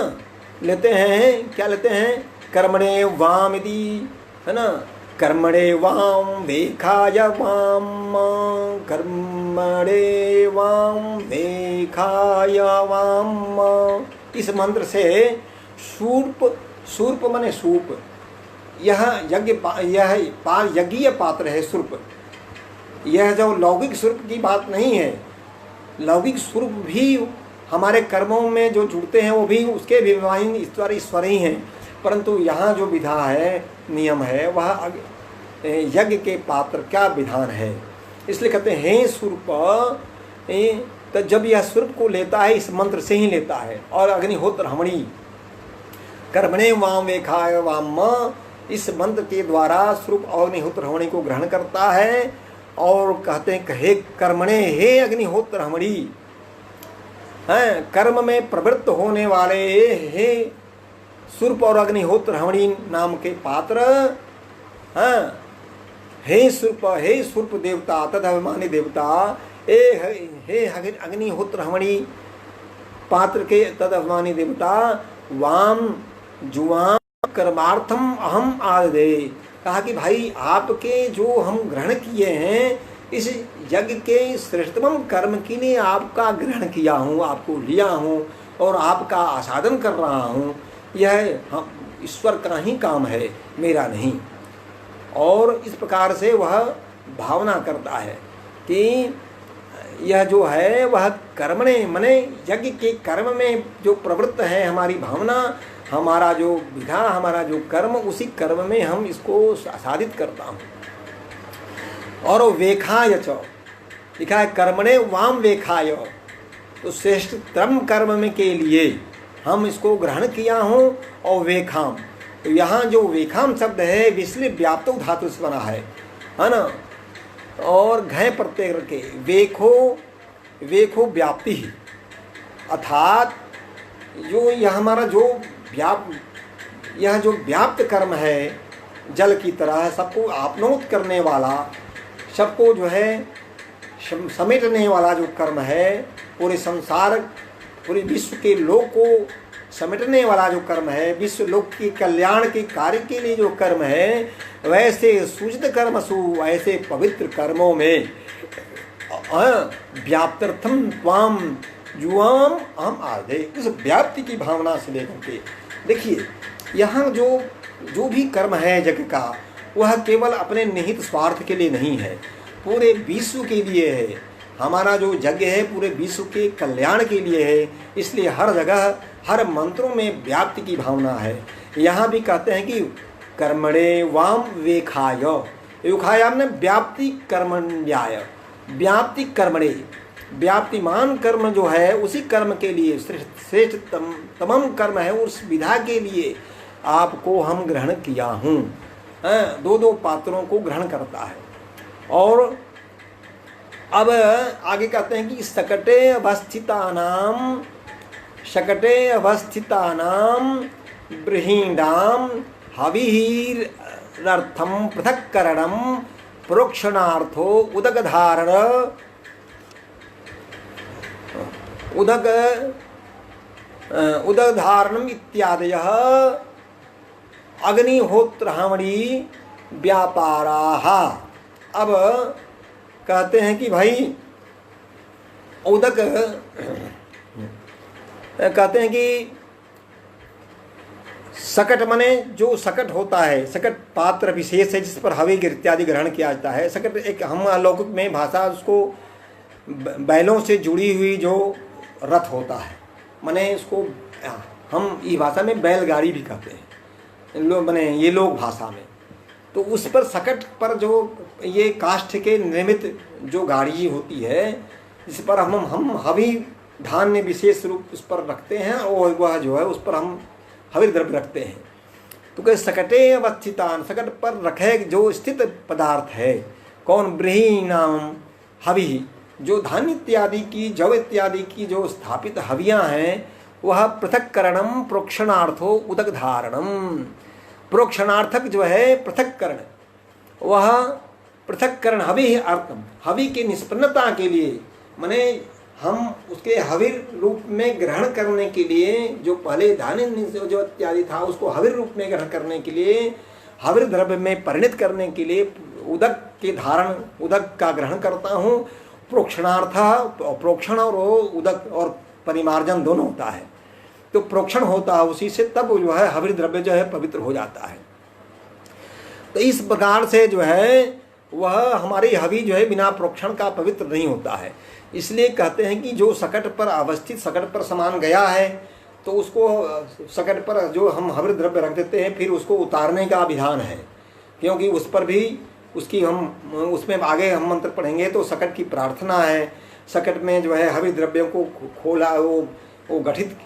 लेते हैं, क्या लेते हैं? कर्मणे वाम इति है ना, कर्मणे वाम वेखाय वाम, कर्मणे वाम वेखाय वाम। इस मंत्र से शूर्प माने सूप, यह यज्ञीय पात्र है शूर्प। यह जो लौकिक शूर्प की बात नहीं है, लौकिक शूर्प भी हमारे कर्मों में जो जुड़ते हैं वो भी उसके भी ईश्वर ही हैं, परंतु यहाँ जो विधा है, नियम है, वह यज्ञ के पात्र क्या विधान है। इसलिए कहते हैं हे शूर्प, तो जब यह शूर्प को लेता है इस मंत्र से ही लेता है। और अग्निहोत्र हमणी कर्मणे वाम वेखाय वाम, इस मंत्र के द्वारा शूर्प और अग्निहोत्र हमणी को ग्रहण करता है और कहते हैं हे कर्मणे, हे अग्निहोत्र हमणी, हैं कर्म में प्रवृत्त होने वाले हे शूर्प और अग्निहोत्र हमणी नाम के पात्र, हैं हे शूर्प देवता तदभिमानी देवता, हे अग्निहोत्र हवणी पात्र के तदभिमानी देवता वाम जुवाम कर्मार्थम अहम आददे। कहा कि भाई आपके जो हम ग्रहण किए हैं इस यज्ञ के श्रेष्ठतम कर्म के लिए आपका ग्रहण किया हूँ, आपको लिया हूँ और आपका आसादन कर रहा हूँ। यह हम ईश्वर का ही काम है, मेरा नहीं। और इस प्रकार से वह भावना करता है कि यह जो है वह कर्मणे मने यज्ञ के कर्म में जो प्रवृत्त है हमारी भावना, हमारा जो विधा, हमारा जो कर्म, उसी कर्म में हम इसको साधित करता हूँ। और वेखाय च लिखा है कर्मणे वाम वेखाय, तो श्रेष्ठतम कर्म में के लिए हम इसको ग्रहण किया हूँ। और वेखाम, तो यहाँ जो वेखाम शब्द है विश्ले व्याप्त धातु से बना है ना। और घय प्रत्यय रखे वेखो व्याप्ति ही, अर्थात जो यह हमारा जो यह जो व्याप्त कर्म है जल की तरह सबको आपनोत करने वाला, सबको जो है समेटने वाला जो कर्म है, पूरे संसार पूरे विश्व के लोक को समेटने वाला जो कर्म है, विश्व लोक के कल्याण के कार्य के लिए जो कर्म है, वैसे सूचित कर्मसु, ऐसे पवित्र कर्मों में व्याप्त्यर्थम त्वाम जुआम हम आधे, इस व्याप्ति की भावना से लेकर के देखिए यहाँ जो भी कर्म है जग का, वह केवल अपने निहित स्वार्थ के लिए नहीं है, पूरे विश्व के लिए है। हमारा जो यज्ञ है पूरे विश्व के कल्याण के लिए है, इसलिए हर जगह हर मंत्रों में व्याप्ति की भावना है। यहाँ भी कहते हैं कि कर्मणे वाम वेखाय, वेखाय ने व्याप्ति कर्मण्याय, व्याप्ति कर्मणे, व्याप्तिमान कर्म जो है उसी कर्म के लिए श्रेष्ठतम कर्म है, उस विधा के लिए आपको हम ग्रहण किया हूँ। दो पात्रों को ग्रहण करता है। और अब आगे कहते हैं कि शकटे अवस्थितानाम बृहीणाम हविरर्थम पृथक्करणम प्रोक्षणार्थो उदकधारणम इत्यादयः अग्निहोत्रहावणी व्यापाराः। अब कहते हैं कि भाई उदक कहते हैं कि सकट मने जो सकट होता है, सकट पात्र विशेष है जिस पर हवि इत्यादि ग्रहण किया जाता है। सकट एक हम अलौकिक में भाषा उसको बैलों से जुड़ी हुई जो रथ होता है, मने उसको हम इस भाषा में बैलगाड़ी भी कहते हैं, मने ये लोग भाषा में। तो उस पर सकट पर जो ये काष्ठ के निर्मित जो गाड़ी होती है, इस पर हम हवि धान्य विशेष रूप उस पर रखते हैं और वह जो है उस पर हम हवि द्रव्य रखते हैं। तो कहे सकटे अवस्थितान, सकट पर रखे जो स्थित पदार्थ है कौन, ब्रीहीणाम हवि, जो धान्य इत्यादि की जव इत्यादि की जो स्थापित हवियाँ हैं, वह पृथक्करणम प्रोक्षणार्थो उदक धारणम, प्रोक्षणार्थक जो है पृथक्करण, वह पृथक्करण हवि अर्थम, हवि की निष्पन्नता के लिए, माने हम उसके हविर रूप में ग्रहण करने के लिए, जो पहले धान्य जो इत्यादि था उसको हविर रूप में ग्रहण करने के लिए, हविर द्रव्य में परिणित करने के लिए उदक के धारण, उदक का ग्रहण करता हूँ। प्रोक्षणार्थ, प्रोक्षण और उदक और परिमार्जन दोनों होता है। तो प्रोक्षण होता है उसी से, तब जो है हविर द्रव्य जो है पवित्र हो जाता है। तो इस प्रकार से जो है वह हमारी हवि जो है बिना प्रोक्षण का पवित्र नहीं होता है। इसलिए कहते हैं कि जो सकट पर अवस्थित, सकट पर सामान गया है तो उसको सकट पर जो हम हविर द्रव्य रख देते हैं, फिर उसको उतारने का विधान है, क्योंकि उस पर भी उसकी हम उसमें आगे हम मंत्र पढ़ेंगे तो सकट की प्रार्थना है। सकट में जो है हविर द्रव्यों को खोला, वो गठित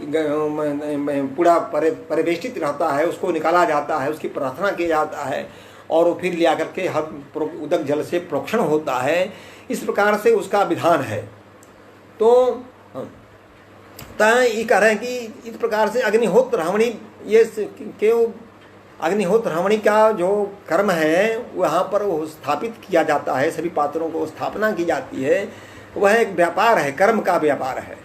पूरा परिवेष्टित रहता है, उसको निकाला जाता है, उसकी प्रार्थना किया जाता है और वो फिर लिया करके उदक जल से प्रोक्षण होता है। इस प्रकार से उसका विधान है। तो ये कह रहे हैं कि इस प्रकार से अग्निहोत्र हवणी, ये क्यों अग्निहोत्र हवणी का जो कर्म है वहाँ पर वो स्थापित किया जाता है, सभी पात्रों को स्थापना की जाती है। वह एक व्यापार है, कर्म का व्यापार है।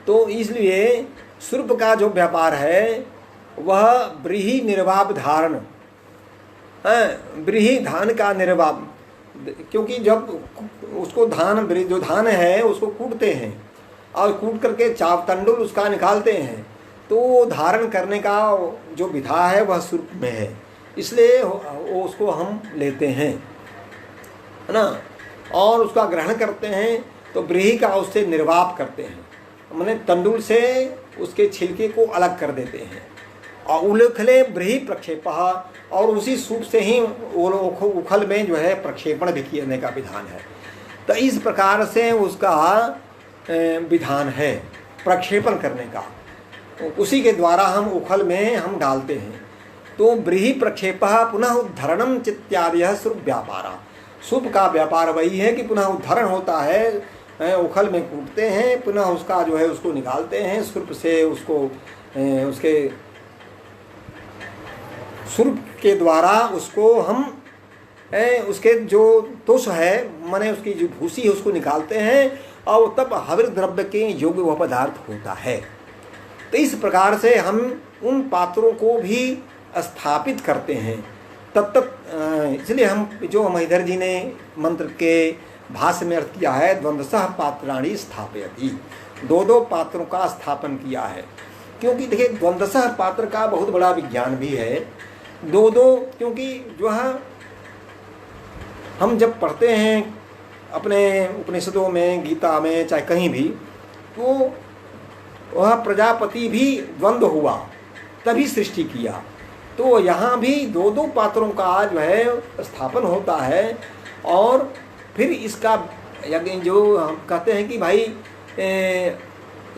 तो इसलिए स्वरूप का जो व्यापार है वह व्रीहि निर्वाप धारण, व्रीहि धान का निर्वाप, क्योंकि जब उसको धान, जो धान है उसको कूटते हैं और कूट करके चाप तंडुल उसका निकालते हैं, तो धारण करने का जो विधा है वह स्वरूप में है, इसलिए वो उसको हम लेते हैं, है ना, और उसका ग्रहण करते हैं। तो व्रीहि का उससे निर्वाप करते हैं, माने तंडुल से उसके छिलके को अलग कर देते हैं। और उलखले व्रीहि प्रक्षेप, और उसी सूप से ही उखल में जो है प्रक्षेपण भी करने का विधान है। तो इस प्रकार से उसका विधान है प्रक्षेपण करने का, उसी के द्वारा हम उखल में हम डालते हैं। तो व्रीहि प्रक्षेप पुनः उद्धरणम चित्यादि स्वरूप व्यापारा, सूप का व्यापार वही है कि पुनः उद्धरण होता है, उखल में कूटते हैं, पुनः उसका जो है उसको निकालते हैं, सूप से उसको उसके सूप के द्वारा उसको हम उसके जो तुष है माने उसकी जो भूसी है उसको निकालते हैं, और तब हविर द्रव्य के योग्य वह पदार्थ होता है। तो इस प्रकार से हम उन पात्रों को भी स्थापित करते हैं तब इसलिए हम जो महीधर जी ने मंत्र के भाष्य में अर्थ किया है, द्वंद्वसः पात्राणि स्थापयति, दो दो पात्रों का स्थापन किया है। क्योंकि देखिए द्वंद्वसः पात्र का बहुत बड़ा विज्ञान भी है, दो दो, क्योंकि जो है हम जब पढ़ते हैं अपने उपनिषदों में, गीता में, चाहे कहीं भी, तो वह प्रजापति भी द्वंद्व हुआ तभी सृष्टि किया। तो यहाँ भी दो दो पात्रों का जो है स्थापन होता है, और फिर इसका यज्ञ जो हम कहते हैं कि भाई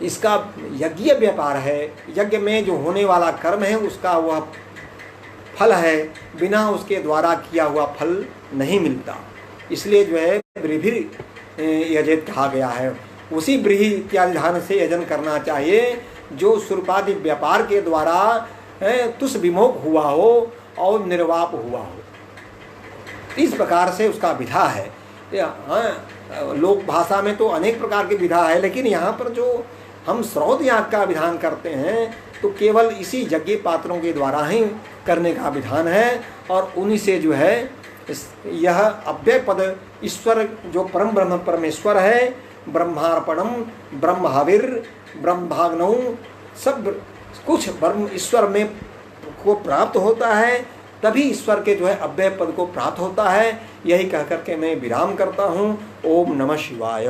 इसका यज्ञ व्यापार है, यज्ञ में जो होने वाला कर्म है उसका वह फल है, बिना उसके द्वारा किया हुआ फल नहीं मिलता, इसलिए जो है व्रीहि यजेत कहा गया है। उसी व्रीहि इत्यादि धान से यजन करना चाहिए जो स्वरूपादि व्यापार के द्वारा तुष विमोक हुआ हो और निर्वाप हुआ हो। इस प्रकार से उसका विधा है। लोक भाषा में तो अनेक प्रकार की विधा है, लेकिन यहाँ पर जो हम श्रौत याग का विधान करते हैं तो केवल इसी यज्ञ पात्रों के द्वारा ही करने का विधान है, और उन्हीं से जो है यह अव्यय पद ईश्वर जो परम ब्रह्म परमेश्वर है, ब्रह्मार्पणम, ब्रह्म हविर, ब्रह्माग्नौ, सब कुछ ब्रह्म ईश्वर में को प्राप्त होता है, तभी ईश्वर के जो है अव्यय पद को प्राप्त होता है। यही कह करके मैं विराम करता हूँ। ओम नमः शिवाय।